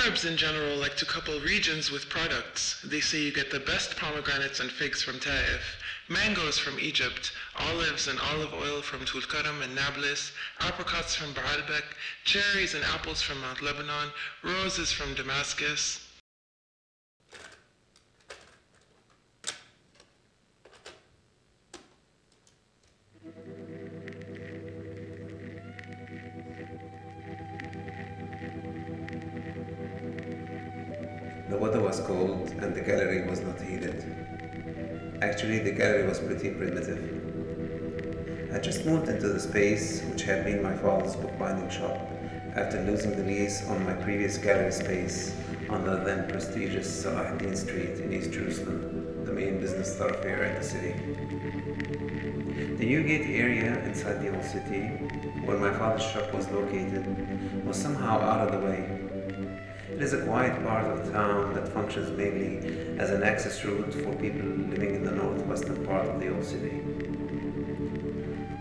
Arabs in general like to couple regions with products. They say you get the best pomegranates and figs from Taif, mangoes from Egypt, olives and olive oil from Tulkarm and Nablus, apricots from Baalbek, cherries and apples from Mount Lebanon, roses from Damascus. The weather was cold and the gallery was not heated. Actually, the gallery was pretty primitive. I just moved into the space which had been my father's bookbinding shop after losing the lease on my previous gallery space on the then prestigious Salahuddin Street in East Jerusalem, the main business thoroughfare in the city. The Newgate area inside the old city, where my father's shop was located, was somehow out of the way. It is a quiet part of town that functions mainly as an access route for people living in the northwestern part of the old city.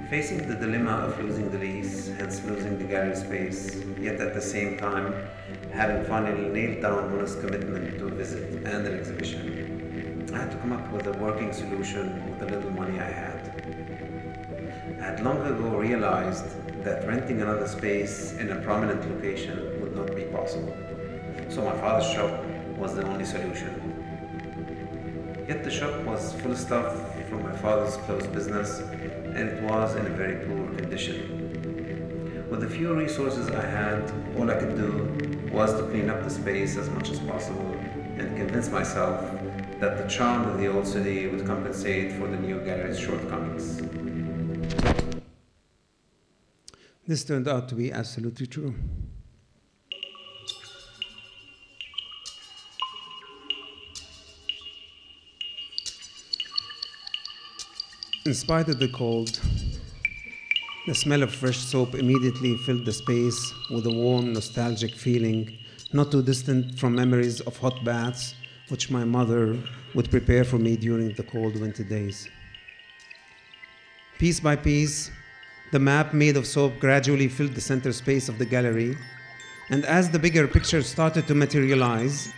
Facing the dilemma of losing the lease, hence losing the gallery space, yet at the same time having finally nailed down Muna's commitment to a visit and an exhibition, I had to come up with a working solution with the little money I had. I had long ago realized that renting another space in a prominent location would not be possible. So my father's shop was the only solution. Yet the shop was full of stuff from my father's closed business, and it was in a very poor condition. With the few resources I had, all I could do was to clean up the space as much as possible and convince myself that the charm of the old city would compensate for the new gallery's shortcomings. This turned out to be absolutely true. In spite of the cold, the smell of fresh soap immediately filled the space with a warm, nostalgic feeling, not too distant from memories of hot baths, which my mother would prepare for me during the cold winter days. Piece by piece, the map made of soap gradually filled the center space of the gallery, and as the bigger picture started to materialize,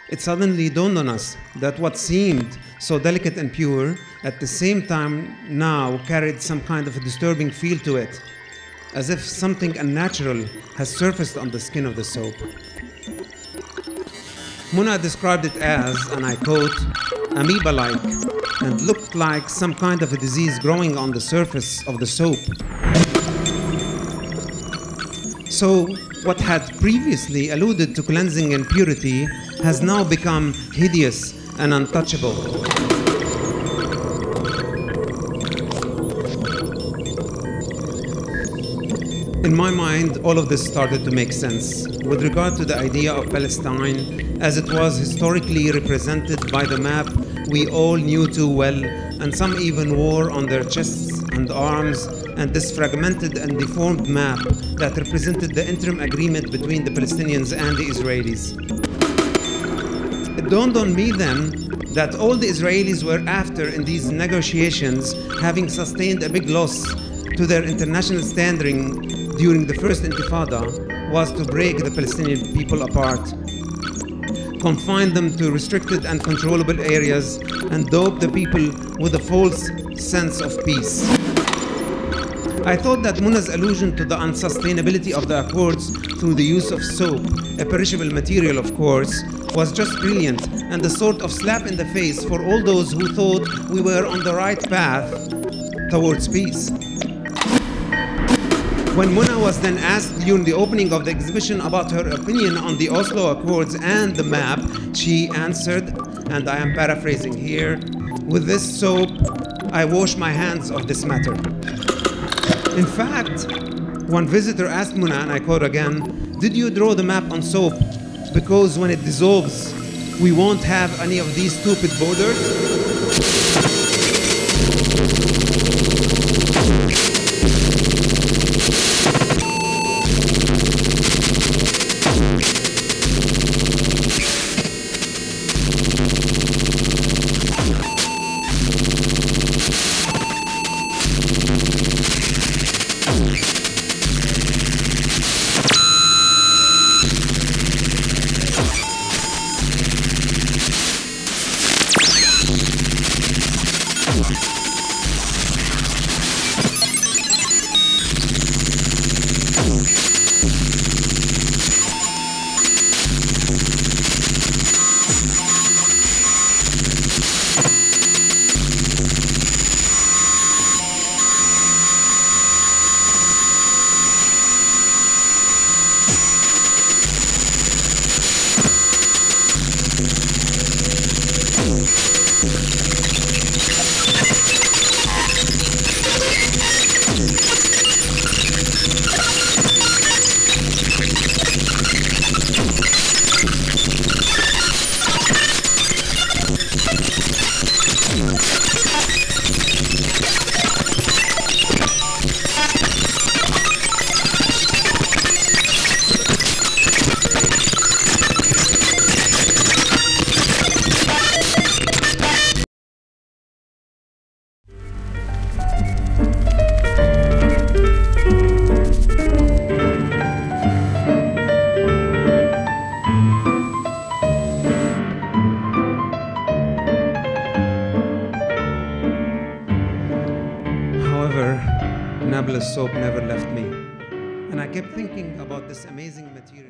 it suddenly dawned on us that what seemed so delicate and pure at the same time now carried some kind of a disturbing feel to it, as if something unnatural has surfaced on the skin of the soap. Muna described it as, and I quote, amoeba-like, and looked like some kind of a disease growing on the surface of the soap. So, what had previously alluded to cleansing and purity has now become hideous and untouchable. In my mind, all of this started to make sense with regard to the idea of Palestine as it was historically represented by the map we all knew too well, and some even wore on their chests and arms, and this fragmented and deformed map that represented the interim agreement between the Palestinians and the Israelis. It dawned on me then that all the Israelis were after in these negotiations, having sustained a big loss to their international standing during the first Intifada, was to break the Palestinian people apart, confine them to restricted and controllable areas, and dope the people with a false sense of peace. I thought that Muna's allusion to the unsustainability of the Accords through the use of soap, a perishable material of course, was just brilliant and a sort of slap in the face for all those who thought we were on the right path towards peace. When Muna was then asked during the opening of the exhibition about her opinion on the Oslo Accords and the map, she answered, and I am paraphrasing here, "With this soap, I wash my hands of this matter." In fact, one visitor asked Muna, and I quote again, "Did you draw the map on soap because when it dissolves, we won't have any of these stupid borders?" However, Nablus Soap never left me. And I kept thinking about this amazing material.